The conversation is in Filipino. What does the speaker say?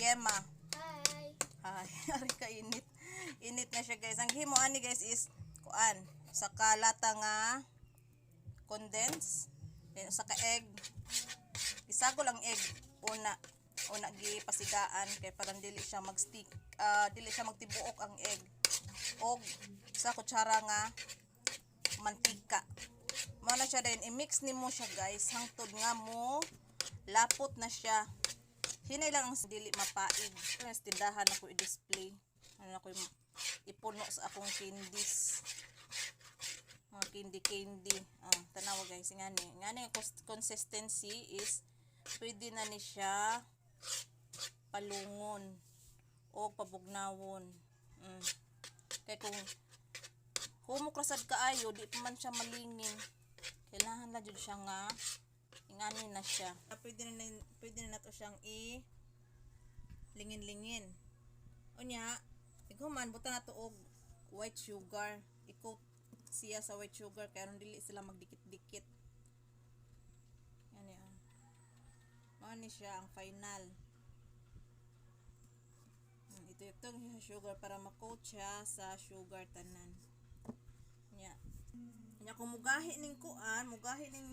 Yema. Hi. Ay, ari ka init. Init na siya guys. Ang himo ani guys is kuan sa kalata nga condense, then sa ka egg. Isagol ang egg una gipasigaan kay parang dili siya mag-stick, dili siya magtibuok ang egg. Og sa kutsara nga mantika. Mao na siya din i-mix nimo siya guys hangtod nga mo lapot na siya. Hinay lang ang dili mapaig. Sa tindahan ako i-display. Ano ako ipuno sa akong candies. Mga candy. Tanawa guys, ngani consistency is pwede na ni siya palungon o pabugnawon. Kaya kung humukrasad kaayo, di pa man siya malingin. Kailangan na jud siya nga ingani na siya. Pwede na to siyang lingin-lingin. Unya, iguman buta na to og white sugar. I-coat siya sa white sugar kaya ron dili sila magdikit-dikit. Yan yan. Mao ni siya ang final. Ito yung sugar para ma-coat siya sa sugar tanan. Nya. Nya kung mugahi ning kuan, mugahi ning